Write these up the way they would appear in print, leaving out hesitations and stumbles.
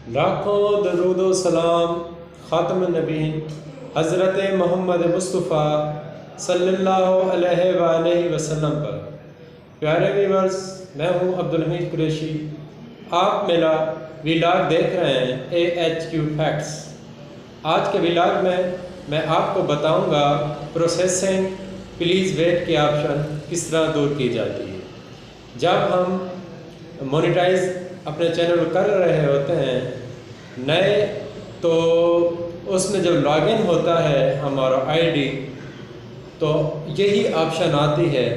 लाखों दरूद व सलाम ख़ातमुन नबीन हज़रत मोहम्मद मुस्तफ़ा सल्लल्लाहु अलैहि वसल्लम पर। प्यारे व्यूअर्स, मैं हूँ अब्दुल हमीद कुरैशी। आप मेरा व्लॉग देख रहे हैं AHQ फैक्ट्स। आज के व्लॉग में मैं आपको बताऊंगा प्रोसेसिंग प्लीज़ वेट के ऑप्शन किस तरह दूर की जाती है। जब हम मोनेटाइज अपने चैनल कर रहे होते हैं नए, तो उसमें जब लॉगिन होता है हमारा आईडी, तो यही ऑप्शन आती है,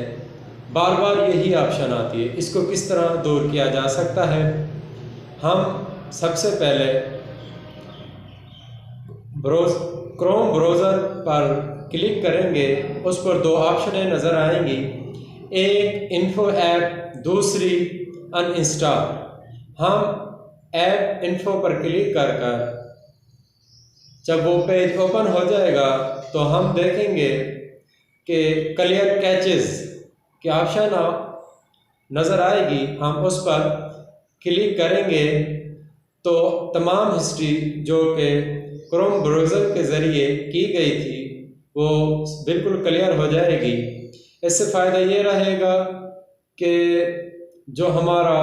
बार बार यही ऑप्शन आती है। इसको किस तरह दूर किया जा सकता है? हम सबसे पहले क्रोम ब्राउज़र पर क्लिक करेंगे। उस पर दो ऑप्शन नज़र आएंगी, एक इन्फो ऐप, दूसरी अनइंस्टॉल। हम ऐप इन्फो पर क्लिक कर जब वो पेज ओपन हो जाएगा तो हम देखेंगे कि क्लियर कैचेस की ऑप्शन नज़र आएगी। हम उस पर क्लिक करेंगे तो तमाम हिस्ट्री जो कि क्रोम ब्राउज़र के ज़रिए की गई थी वो बिल्कुल क्लियर हो जाएगी। इससे फ़ायदा ये रहेगा कि जो हमारा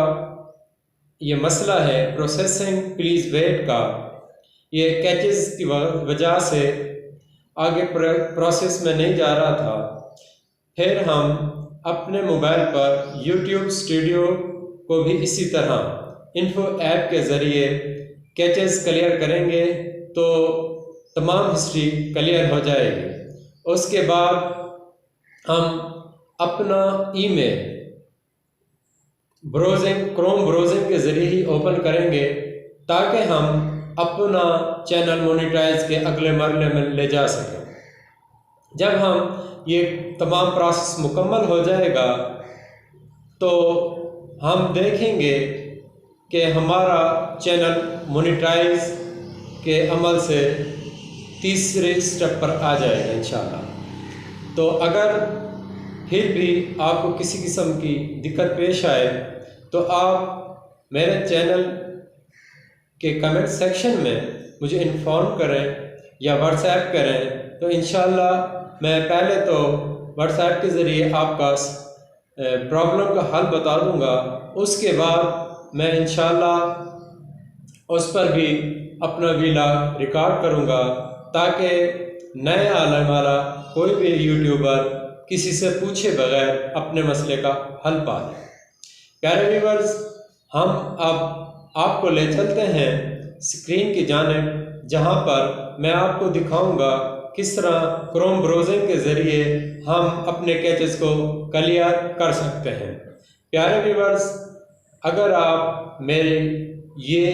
ये मसला है प्रोसेसिंग प्लीज़ वेट का, ये कैचेस की वजह से आगे प्रोसेस में नहीं जा रहा था। फिर हम अपने मोबाइल पर YouTube स्टूडियो को भी इसी तरह इन्फो ऐप के ज़रिए कैचेस क्लियर करेंगे तो तमाम हिस्ट्री क्लियर हो जाएगी। उसके बाद हम अपना ईमेल क्रोम ब्राउज़िंग के ज़रिए ही ओपन करेंगे ताकि हम अपना चैनल मोनेटाइज के अगले मरहले में ले जा सकें। जब हम ये तमाम प्रोसेस मुकम्मल हो जाएगा तो हम देखेंगे कि हमारा चैनल मोनेटाइज के अमल से तीसरे स्टेप पर आ जाएगा इंशाल्लाह। तो अगर फिर भी आपको किसी किस्म की दिक्कत पेश आए तो आप मेरे चैनल के कमेंट सेक्शन में मुझे इन्फॉर्म करें या व्हाट्सएप करें, तो इंशाल्लाह मैं पहले तो व्हाट्सएप के ज़रिए आपका प्रॉब्लम का हल बता दूंगा। उसके बाद मैं इंशाल्लाह उस पर भी अपना व्लॉग रिकॉर्ड करूंगा ताकि नए आने वाला कोई भी यूट्यूबर किसी से पूछे बगैर अपने मसले का हल पा ले। प्यारे व्यूअर्स, हम अब आपको ले चलते हैं स्क्रीन की जानिब, जहां पर मैं आपको दिखाऊंगा किस तरह क्रोम ब्राउज़िंग के ज़रिए हम अपने कैचेस को क्लियर कर सकते हैं। प्यारे व्यूअर्स, अगर आप मेरे ये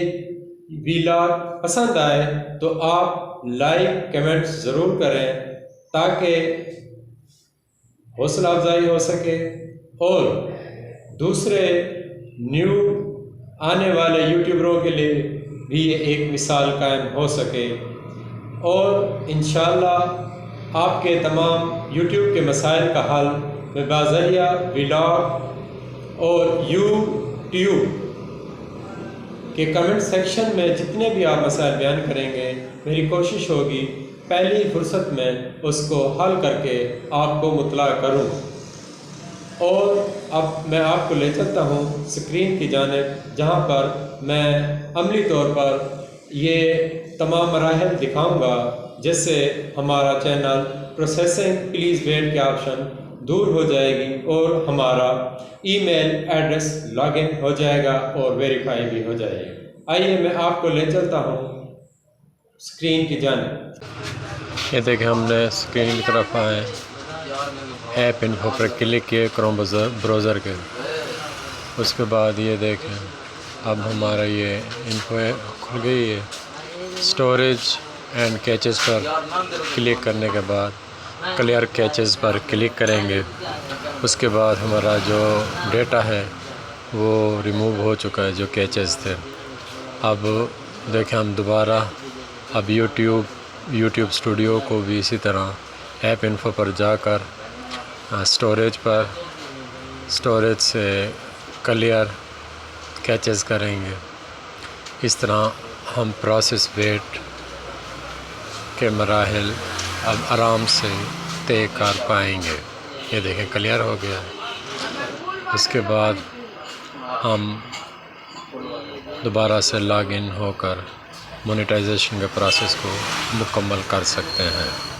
व्लॉग पसंद आए तो आप लाइक कमेंट ज़रूर करें ताकि हौसला अफजाई हो सके और दूसरे न्यू आने वाले यूट्यूबरों के लिए भी ये एक मिसाल कायम हो सके और इंशाल्लाह आपके तमाम यूट्यूब के मसाइल का हल मैं बाज़रिया व्लॉग और यूट्यूब के कमेंट सेक्शन में जितने भी आप मसाइल बयान करेंगे, मेरी कोशिश होगी पहली फुर्सत में उसको हल करके आपको मुतला करूं। और अब मैं आपको ले चलता हूं स्क्रीन की जानिब, जहां पर मैं अमली तौर पर ये तमाम मराहल दिखाऊंगा जिससे हमारा चैनल प्रोसेसिंग प्लीज़ वेट के ऑप्शन दूर हो जाएगी और हमारा ईमेल एड्रेस लॉगिन हो जाएगा और वेरीफाई भी हो जाएगा। आइए मैं आपको ले चलता हूं स्क्रीन की जानिब। ये देखें, हमने स्क्रीन की तरफ आए, ऐप इन्फो पर क्लिक किए क्रोम ब्राउज़र के। उसके बाद ये देखें, अब हमारा ये इन्फो खुल गई है। स्टोरेज एंड कैचेस पर क्लिक करने के बाद क्लियर कैचेस पर क्लिक करेंगे। उसके बाद हमारा जो डेटा है वो रिमूव हो चुका है, जो कैचेस थे। अब देखें, हम दोबारा अब यूट्यूब स्टूडियो को भी इसी तरह ऐप इन्फो पर जाकर स्टोरेज से क्लियर कैचेस करेंगे। इस तरह हम प्रोसेस वेट के मराहिल अब आराम से तय कर पाएंगे। ये देखें क्लियर हो गया। उसके बाद हम दोबारा से लॉगिन होकर मोनेटाइजेशन के प्रोसेस को मुकम्मल कर सकते हैं।